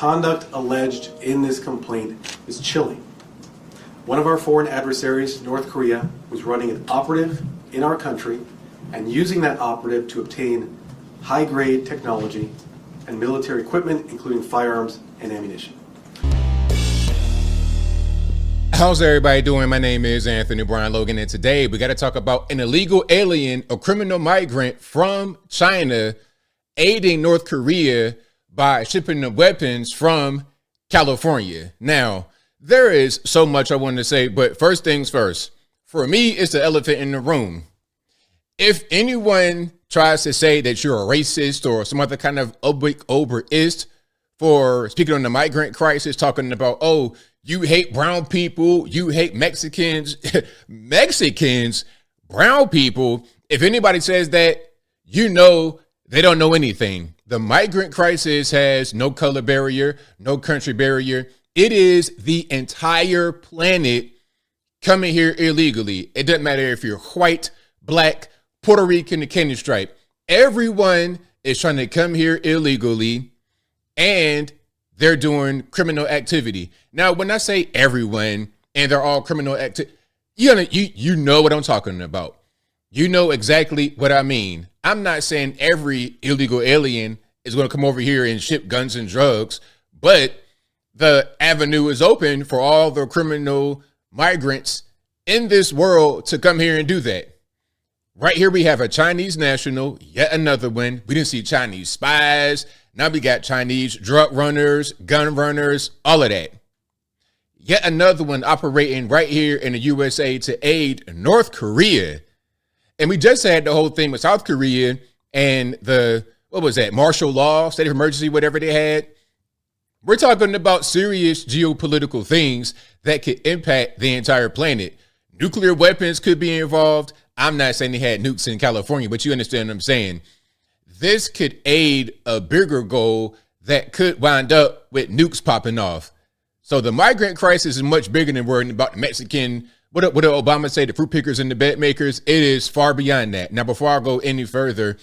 conduct alleged in this complaint is chilling. One of our foreign adversaries, North Korea, was running an operative in our country and using that operative to obtain high-grade technology and military equipment, including firearms and ammunition. How's everybody doing? My name is Anthony Brian Logan, and today we got to talk about an illegal alien, a criminal migrant from China, aiding North Korea by shipping the weapons from California. Now, there is so much I want to say, but first things first. For me, it's the elephant in the room. If anyone tries to say that you're a racist or some other kind of oberist for speaking on the migrant crisis, talking about, oh, you hate brown people, you hate Mexicans, Mexicans, brown people. If anybody says that, you know they don't know anything. The migrant crisis has no color barrier, no country barrier. It is the entire planet coming here illegally. It doesn't matter if you're white, black, Puerto Rican, the Canyon stripe. Everyone is trying to come here illegally, and they're doing criminal activity. Now, when I say everyone and they're all criminal activity, you know what I'm talking about. You know exactly what I mean. I'm not saying every illegal alien is going to come over here and ship guns and drugs, but the avenue is open for all the criminal migrants in this world to come here and do that. Right here, we have a Chinese national, yet another one. We didn't see Chinese spies. Now we got Chinese drug runners, gun runners, all of that. Yet another one operating right here in the USA to aid North Korea. And we just had the whole thing with South Korea and the, what was that, martial law, state of emergency, whatever they had. We're talking about serious geopolitical things that could impact the entire planet. Nuclear weapons could be involved. I'm not saying they had nukes in California, but you understand what I'm saying. This could aid a bigger goal that could wind up with nukes popping off. So the migrant crisis is much bigger than worrying about the Mexican, what did Obama say, the fruit pickers and the bed makers? It is far beyond that. Now, before I go any further,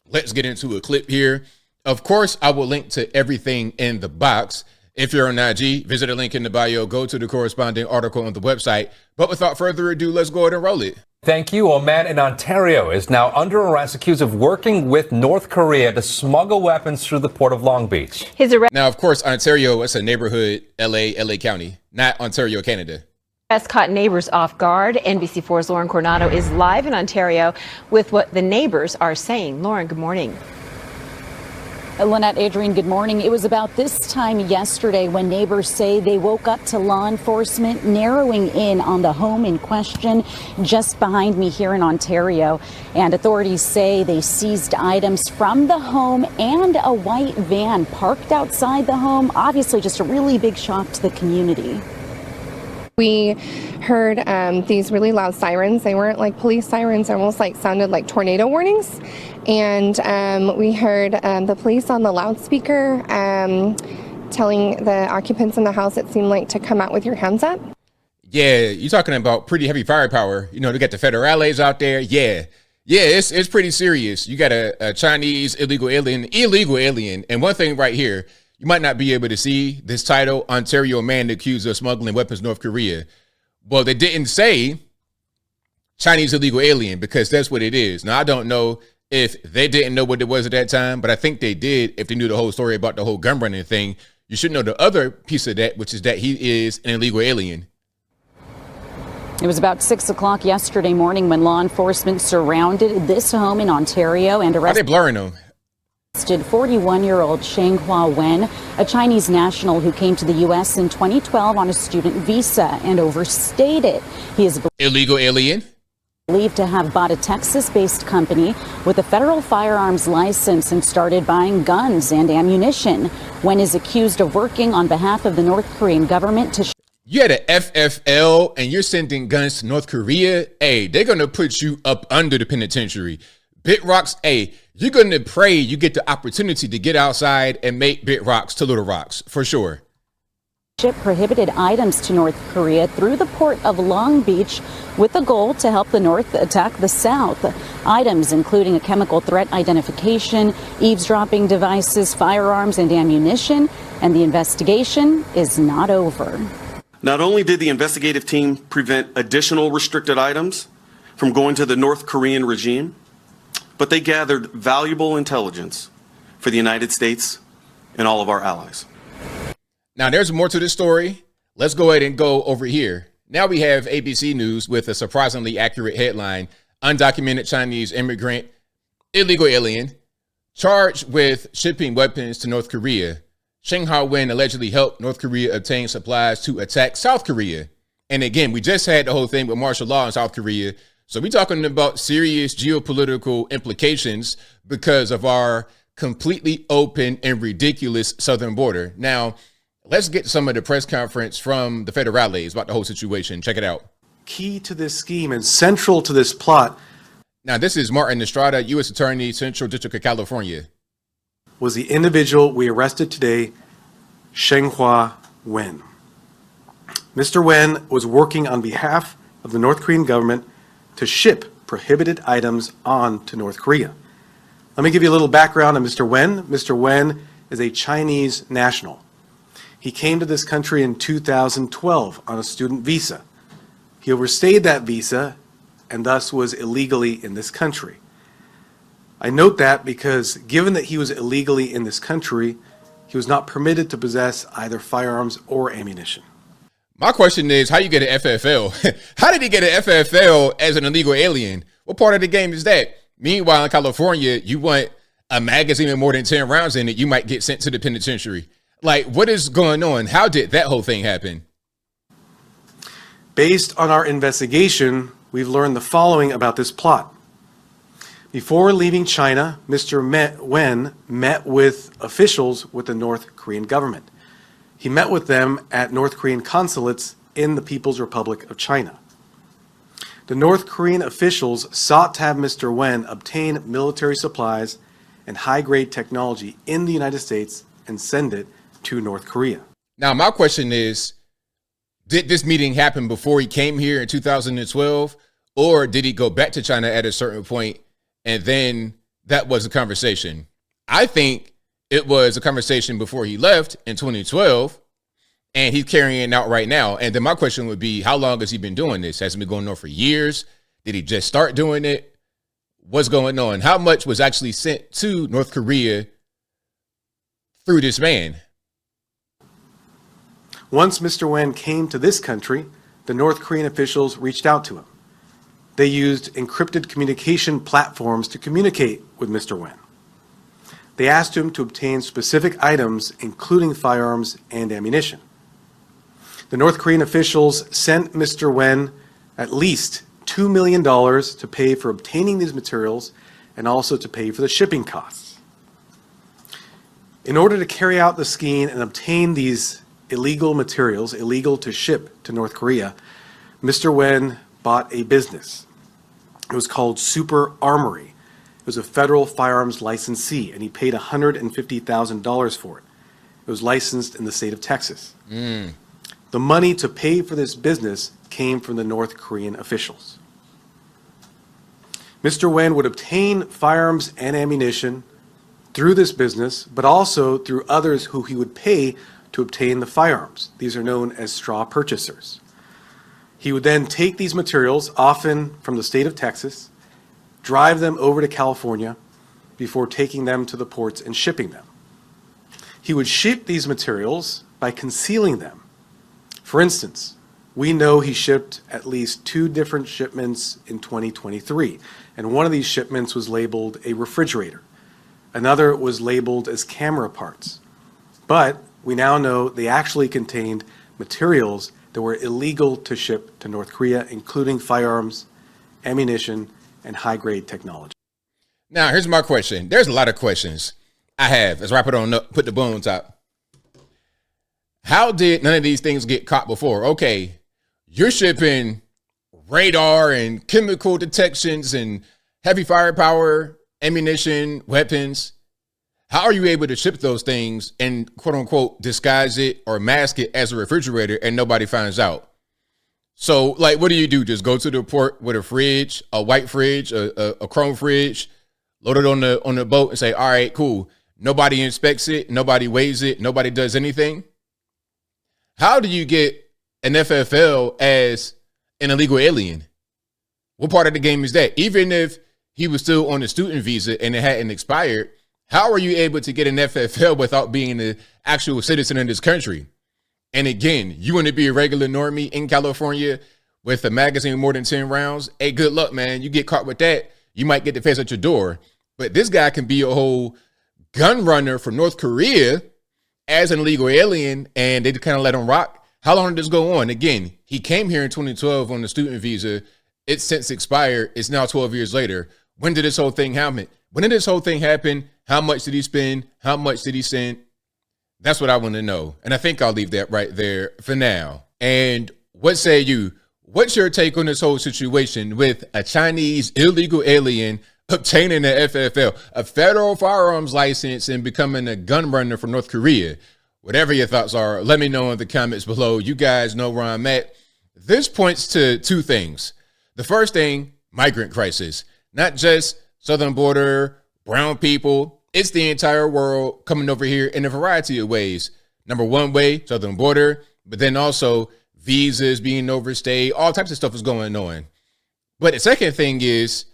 let's get into a clip here. Of course, I will link to everything in the box. If you're on IG, visit a link in the bio, go to the corresponding article on the website. But without further ado, let's go ahead and roll it. Thank you. A man in Ontario is now under arrest accused of working with North Korea to smuggle weapons through the port of Long Beach. Now, of course, Ontario, it's a neighborhood, LA County, not Ontario, Canada. Has caught neighbors off guard. NBC4's Lauren Coronado is live in Ontario with what the neighbors are saying. Lauren, good morning. Lynette, Adrian, good morning. It was about this time yesterday when neighbors say they woke up to law enforcement narrowing in on the home in question just behind me here in Ontario. And authorities say they seized items from the home and a white van parked outside the home. Obviously, just a really big shock to the community. We heard these really loud sirens. They weren't like police sirens, almost like sounded like tornado warnings. And we heard the police on the loudspeaker telling the occupants in the house, it seemed like, to come out with your hands up. Yeah, you're talking about pretty heavy firepower. You know, they got the federales out there. Yeah, it's pretty serious. You got a Chinese illegal alien. And one thing right here, you might not be able to see this title, Ontario man accused of smuggling weapons North Korea. Well, they didn't say Chinese illegal alien because that's what it is. Now, I don't know if they didn't know what it was at that time, but I think they did if they knew the whole story about the whole gun running thing. You should know the other piece of that, which is that he is an illegal alien. It was about 6 o'clock yesterday morning when law enforcement surrounded this home in Ontario and arrested. Are they blurring them? 41-year-old Sheng Hua Wen, a Chinese national who came to the U.S. in 2012 on a student visa and overstayed it. He is illegal alien, believed to have bought a Texas-based company with a federal firearms license and started buying guns and ammunition. Wen is accused of working on behalf of the North Korean government to... You had a FFL and you're sending guns to North Korea. Hey, they're going to put you up under the penitentiary. Bit rocks, hey, you're going to pray you get the opportunity to get outside and make bit rocks to little rocks, for sure. Ship prohibited items to North Korea through the port of Long Beach with the goal to help the North attack the South. Items including a chemical threat identification, eavesdropping devices, firearms, and ammunition. And the investigation is not over. Not only did the investigative team prevent additional restricted items from going to the North Korean regime, but they gathered valuable intelligence for the United States and all of our allies. Now, there's more to this story. Let's go ahead and go over here. Now we have ABC News with a surprisingly accurate headline: undocumented Chinese immigrant, illegal alien, charged with shipping weapons to North Korea. Sheng Ha-wen allegedly helped North Korea obtain supplies to attack South Korea. And again, we just had the whole thing with martial law in South Korea. So we're talking about serious geopolitical implications because of our completely open and ridiculous southern border. Now, let's get some of the press conference from the federales about the whole situation. Check it out. Key to this scheme and central to this plot. Now, this is Martin Estrada, U.S. Attorney, Central District of California. Was the individual we arrested today, Sheng Ha-wen. Mr. Wen was working on behalf of the North Korean government to ship prohibited items on to North Korea. Let me give you a little background on Mr. Wen. Mr. Wen is a Chinese national. He came to this country in 2012 on a student visa. He overstayed that visa and thus was illegally in this country. I note that because given that he was illegally in this country, he was not permitted to possess either firearms or ammunition. My question is, how you get an FFL? How did he get an FFL as an illegal alien? What part of the game is that? Meanwhile, in California, you want a magazine with more than 10 rounds in it, you might get sent to the penitentiary. Like, what is going on? How did that whole thing happen? Based on our investigation, we've learned the following about this plot. Before leaving China, Mr. Wen met with officials with the North Korean government. He met with them at North Korean consulates in the People's Republic of China. The North Korean officials sought to have Mr. Wen obtain military supplies and high-grade technology in the United States and send it to North Korea. Now, my question is, did this meeting happen before he came here in 2012, or did he go back to China at a certain point and then that was a conversation? I think it was a conversation before he left in 2012, and he's carrying it out right now. And then my question would be, how long has he been doing this? Has he been going on for years? Did he just start doing it? What's going on? How much was actually sent to North Korea through this man? Once Mr. Wen came to this country, the North Korean officials reached out to him. They used encrypted communication platforms to communicate with Mr. Wen. They asked him to obtain specific items, including firearms and ammunition. The North Korean officials sent Mr. Wen at least $2 million to pay for obtaining these materials and also to pay for the shipping costs. In order to carry out the scheme and obtain these illegal materials, illegal to ship to North Korea, Mr. Wen bought a business. It was called Super Armory. It was a federal firearms licensee, and he paid $150,000 for it. It was licensed in the state of Texas. The money to pay for this business came from the North Korean officials. Mr. Wen would obtain firearms and ammunition through this business, but also through others who he would pay to obtain the firearms. These are known as straw purchasers. He would then take these materials, often from the state of Texas, drive them over to California before taking them to the ports and shipping them. He would ship these materials by concealing them. For instance, we know he shipped at least 2 different shipments in 2023, and one of these shipments was labeled a refrigerator. Another was labeled as camera parts. But we now know they actually contained materials that were illegal to ship to North Korea, including firearms, ammunition, and high-grade technology. Now, here's my question. There's a lot of questions I have. Let's wrap it on up, put the bow on top. How did none of these things get caught before? Okay, you're shipping radar and chemical detections and heavy firepower, ammunition, weapons. How are you able to ship those things and quote unquote disguise it or mask it as a refrigerator and nobody finds out? So like, what do? Just go to the port with a fridge, a white fridge, a chrome fridge, load it on the boat and say, all right, cool. Nobody inspects it. Nobody weighs it. Nobody does anything. How do you get an FFL as an illegal alien? What part of the game is that? Even if he was still on a student visa and it hadn't expired, how are you able to get an FFL without being an actual citizen in this country? And again, you want to be a regular normie in California with a magazine with more than 10 rounds? Hey, good luck, man. You get caught with that, you might get the face at your door. But this guy can be a whole gun runner from North Korea as an illegal alien, and they kind of let him rock. How long did this go on? Again, he came here in 2012 on the student visa. It's since expired. It's now 12 years later. When did this whole thing happen? When did this whole thing happen? How much did he spend? How much did he send? That's what I want to know. And I think I'll leave that right there for now. And what say you? What's your take on this whole situation with a Chinese illegal alien obtaining an FFL, a federal firearms license, and becoming a gun runner from North Korea? Whatever your thoughts are, let me know in the comments below. You guys know where I'm at. This points to two things. The first thing, migrant crisis. Not just southern border, brown people. It's the entire world coming over here in a variety of ways. Number one way, southern border, but then also visas being overstayed, all types of stuff is going on. But the second thing is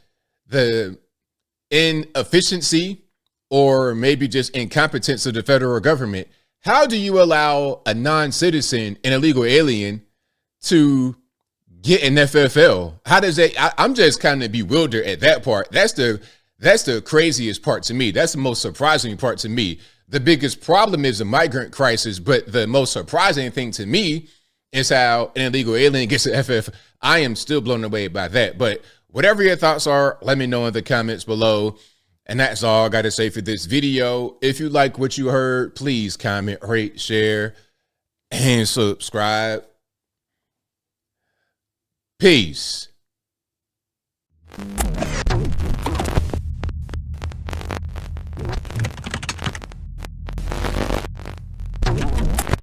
the inefficiency or maybe just incompetence of the federal government. How do you allow a non-citizen, an illegal alien, to get an FFL? How does that? I'm just kind of bewildered at that part. That's the craziest part to me. That's the most surprising part to me. The biggest problem is the migrant crisis, but the most surprising thing to me is how an illegal alien gets an FFL. I am still blown away by that. But whatever your thoughts are, let me know in the comments below. And that's all I got to say for this video. If you like what you heard, please comment, rate, share, and subscribe. Peace.